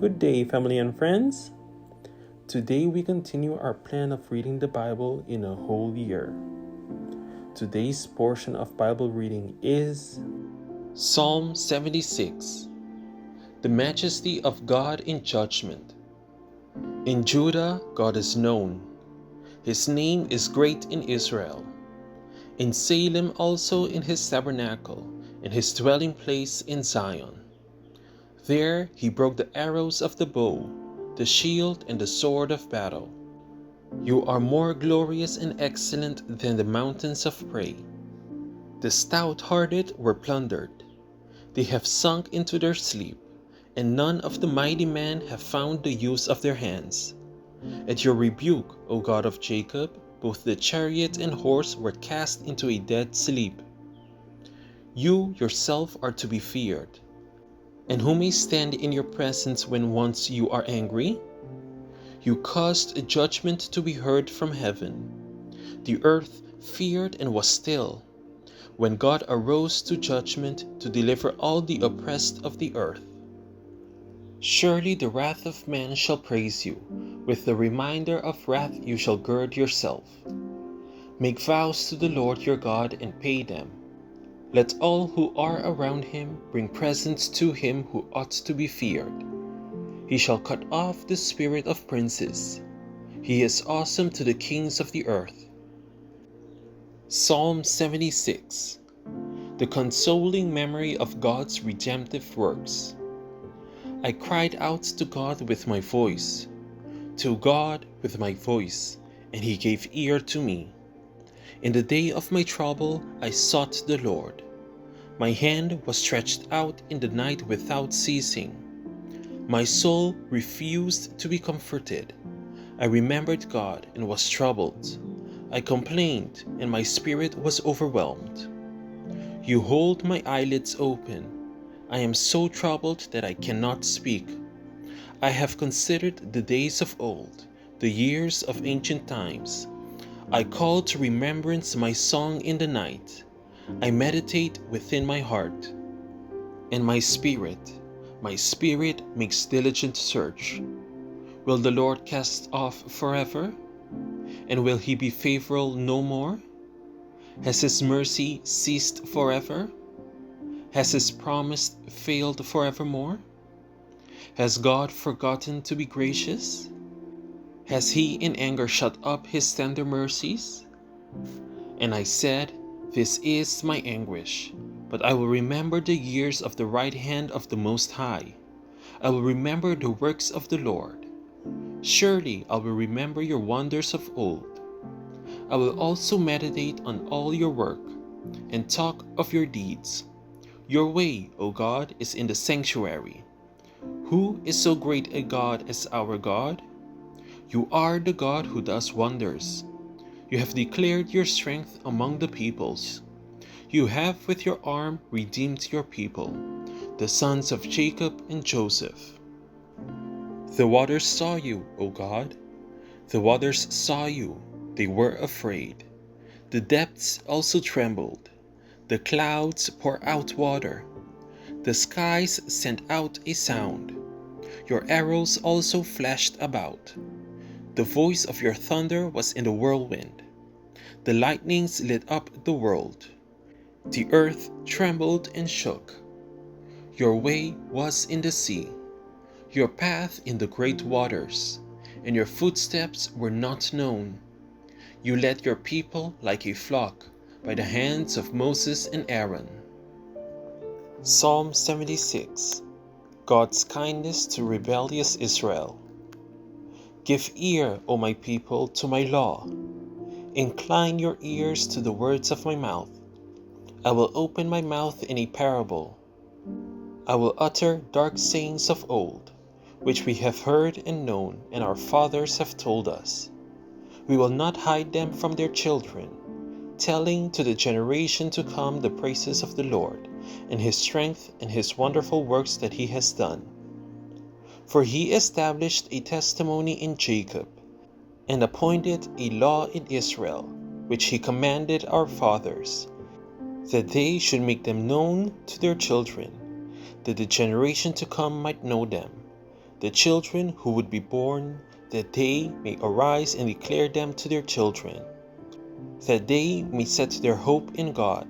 Good day, family and friends. Today we continue our plan of reading the Bible in a whole year. Today's portion of Bible reading is Psalm 76, the majesty of God in judgment. In Judah, God is known. His name is great in Israel. In Salem also in his tabernacle, in his dwelling place in Zion. There he broke the arrows of the bow, the shield and the sword of battle. You are more glorious and excellent than the mountains of prey. The stout-hearted were plundered. They have sunk into their sleep, and none of the mighty men have found the use of their hands. At your rebuke, O God of Jacob, both the chariot and horse were cast into a dead sleep. You yourself are to be feared. And who may stand in your presence when once you are angry? You caused a judgment to be heard from heaven. The earth feared and was still, when God arose to judgment to deliver all the oppressed of the earth. Surely the wrath of man shall praise you. With the reminder of wrath you shall gird yourself. Make vows to the Lord your God and pay them. Let all who are around him bring presents to him who ought to be feared. He shall cut off the spirit of princes. He is awesome to the kings of the earth. Psalm 76, the consoling memory of God's redemptive works. I cried out to God with my voice, to God with my voice, and he gave ear to me. In the day of my trouble I sought the Lord. My hand was stretched out in the night without ceasing. My soul refused to be comforted. I remembered God and was troubled. I complained, and my spirit was overwhelmed. You hold my eyelids open. I am so troubled that I cannot speak. I have considered the days of old, the years of ancient times. I call to remembrance my song in the night. I meditate within my heart. And my spirit makes diligent search. Will the Lord cast off forever? And will he be faithful no more? Has his mercy ceased forever? Has his promise failed forevermore? Has God forgotten to be gracious? Has he in anger shut up his tender mercies? And I said, this is my anguish, but I will remember the years of the right hand of the Most High. I will remember the works of the Lord. Surely I will remember your wonders of old. I will also meditate on all your work and talk of your deeds. Your way, O God, is in the sanctuary. Who is so great a God as our God? You are the God who does wonders. You have declared your strength among the peoples. You have with your arm redeemed your people, the sons of Jacob and Joseph. The waters saw you, O God. The waters saw you. They were afraid. The depths also trembled. The clouds pour out water. The skies sent out a sound. Your arrows also flashed about. The voice of your thunder was in the whirlwind. The lightnings lit up the world. The earth trembled and shook. Your way was in the sea, your path in the great waters, and your footsteps were not known. You led your people like a flock by the hands of Moses and Aaron. Psalm 76, God's kindness to rebellious Israel. Give ear, O my people, to my law. Incline your ears to the words of my mouth. I will open my mouth in a parable. I will utter dark sayings of old, which we have heard and known, and our fathers have told us. We will not hide them from their children, telling to the generation to come the praises of the Lord, and his strength and his wonderful works that he has done. For he established a testimony in Jacob, and appointed a law in Israel, which he commanded our fathers, that they should make them known to their children, that the generation to come might know them, the children who would be born, that they may arise and declare them to their children, that they may set their hope in God,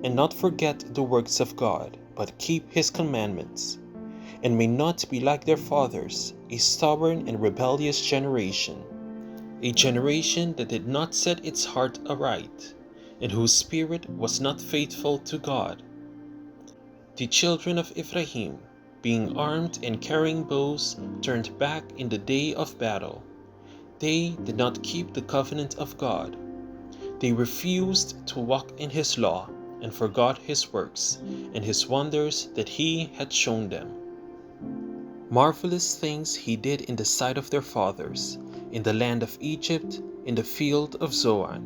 and not forget the works of God, but keep his commandments, and may not be like their fathers, a stubborn and rebellious generation, a generation that did not set its heart aright, and whose spirit was not faithful to God. The children of Ephraim, being armed and carrying bows, turned back in the day of battle. They did not keep the covenant of God. They refused to walk in his law, and forgot his works, and his wonders that he had shown them. Marvelous things he did in the sight of their fathers, in the land of Egypt, in the field of Zoan.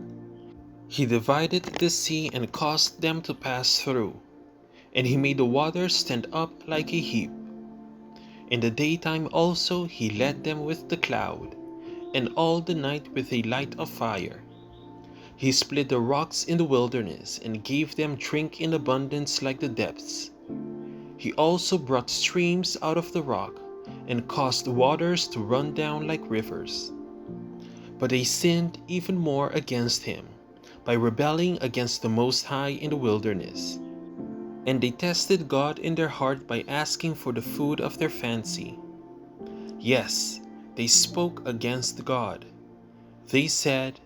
He divided the sea and caused them to pass through, and he made the waters stand up like a heap. In the daytime also he led them with the cloud, and all the night with a light of fire. He split the rocks in the wilderness, and gave them drink in abundance like the depths. He also brought streams out of the rock, and caused waters to run down like rivers. But they sinned even more against him, by rebelling against the Most High in the wilderness. And they tested God in their heart by asking for the food of their fancy. Yes, they spoke against God. They said,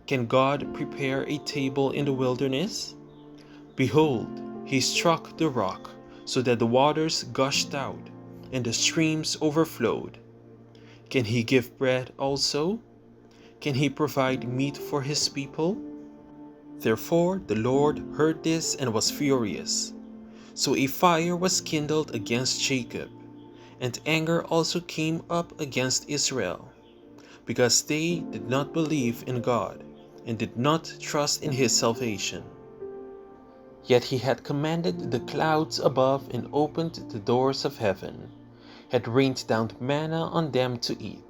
"Can God prepare a table in the wilderness? Behold, he struck the rock, so that the waters gushed out, and the streams overflowed. Can he give bread also? Can he provide meat for his people?" Therefore the Lord heard this and was furious. So a fire was kindled against Jacob, and anger also came up against Israel, because they did not believe in God, and did not trust in his salvation. Yet he had commanded the clouds above, and opened the doors of heaven, had rained down manna on them to eat,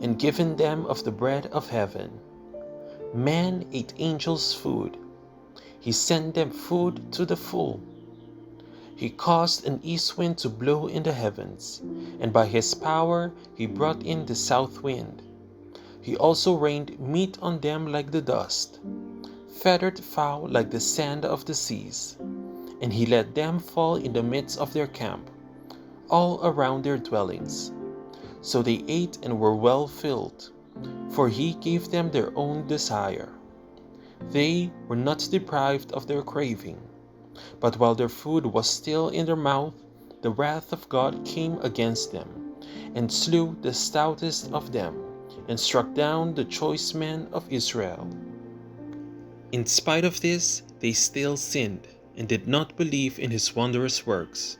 and given them of the bread of heaven. Man ate angels' food. He sent them food to the full. He caused an east wind to blow in the heavens, and by his power he brought in the south wind. He also rained meat on them like the dust, feathered fowl like the sand of the seas, and he let them fall in the midst of their camp, all around their dwellings. So they ate and were well filled, for he gave them their own desire. They were not deprived of their craving. But while their food was still in their mouth, the wrath of God came against them, and slew the stoutest of them, and struck down the choice men of Israel. In spite of this, they still sinned, and did not believe in his wondrous works.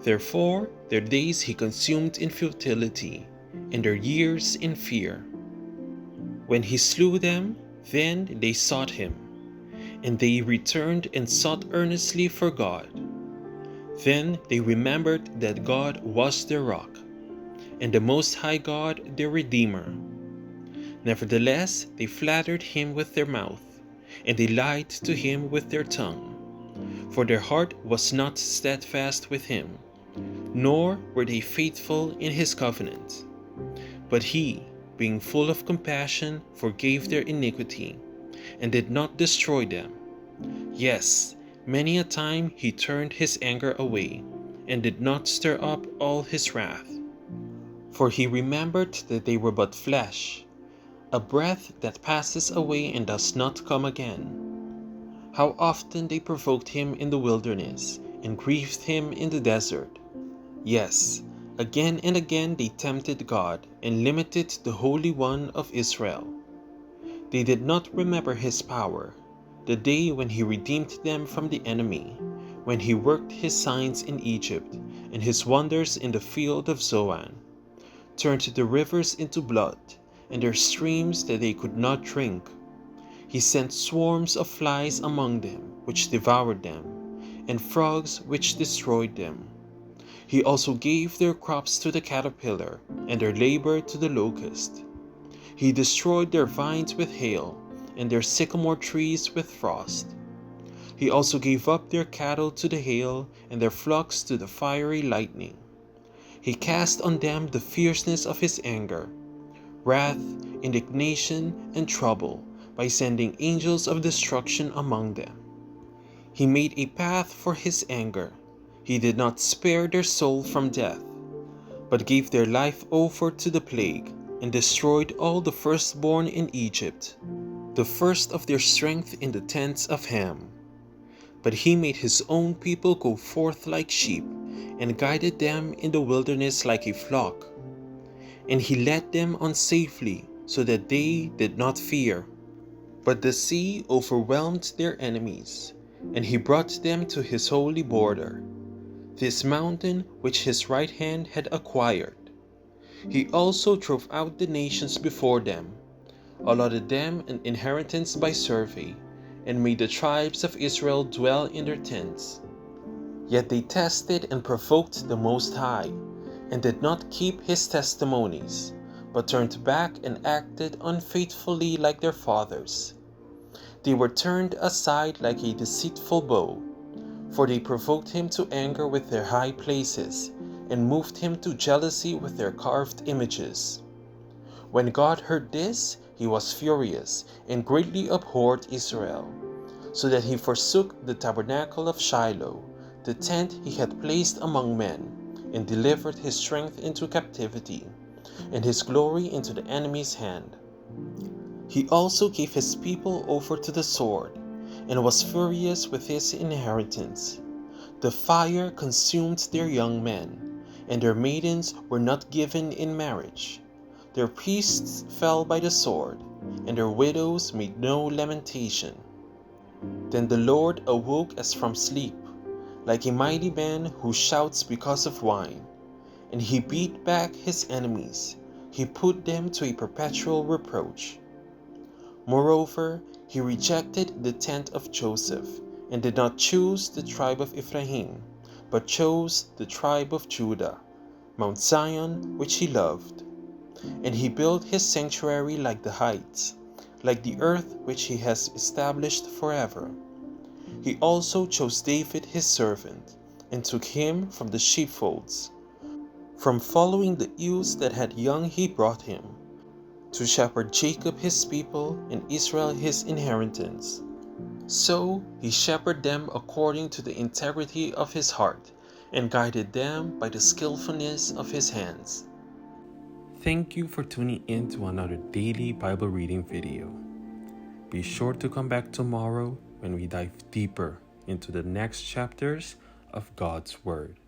Therefore their days he consumed in futility, and their years in fear. When he slew them, then they sought him, and they returned and sought earnestly for God. Then they remembered that God was their rock, and the Most High God their Redeemer. Nevertheless, they flattered him with their mouth, and they lied to him with their tongue. For their heart was not steadfast with him, nor were they faithful in his covenant. But he, being full of compassion, forgave their iniquity, and did not destroy them. Yes, many a time he turned his anger away, and did not stir up all his wrath. For he remembered that they were but flesh, a breath that passes away and does not come again. How often they provoked him in the wilderness, and grieved him in the desert. Yes, again and again they tempted God, and limited the Holy One of Israel. They did not remember his power, the day when he redeemed them from the enemy, when he worked his signs in Egypt, and his wonders in the field of Zoan, turned the rivers into blood, and their streams that they could not drink. He sent swarms of flies among them, which devoured them, and frogs which destroyed them. He also gave their crops to the caterpillar, and their labor to the locust. He destroyed their vines with hail, and their sycamore trees with frost. He also gave up their cattle to the hail, and their flocks to the fiery lightning. He cast on them the fierceness of his anger, wrath, indignation, and trouble by sending angels of destruction among them. He made a path for his anger. He did not spare their soul from death, but gave their life over to the plague, and destroyed all the firstborn in Egypt, the first of their strength in the tents of Ham. But he made his own people go forth like sheep, and guided them in the wilderness like a flock. And he led them on safely, so that they did not fear. But the sea overwhelmed their enemies, and he brought them to his holy border, this mountain which his right hand had acquired. He also drove out the nations before them, allotted them an inheritance by survey, and made the tribes of Israel dwell in their tents. Yet they tested and provoked the Most High, and did not keep his testimonies, but turned back and acted unfaithfully like their fathers. They were turned aside like a deceitful bow, for they provoked him to anger with their high places, and moved him to jealousy with their carved images. When God heard this, he was furious, and greatly abhorred Israel, so that he forsook the tabernacle of Shiloh, the tent he had placed among men, and delivered his strength into captivity, and his glory into the enemy's hand. He also gave his people over to the sword, and was furious with his inheritance. The fire consumed their young men, and their maidens were not given in marriage. Their priests fell by the sword, and their widows made no lamentation. Then the Lord awoke as from sleep, like a mighty man who shouts because of wine, and he beat back his enemies. He put them to a perpetual reproach. Moreover, he rejected the tent of Joseph, and did not choose the tribe of Ephraim, but chose the tribe of Judah, Mount Zion, which he loved. And he built his sanctuary like the heights, like the earth which he has established forever. He also chose David his servant, and took him from the sheepfolds. From following the ewes that had young he brought him, to shepherd Jacob his people, and Israel his inheritance. So he shepherded them according to the integrity of his heart, and guided them by the skillfulness of his hands. Thank you for tuning in to another daily Bible reading video. Be sure to come back tomorrow when we dive deeper into the next chapters of God's Word.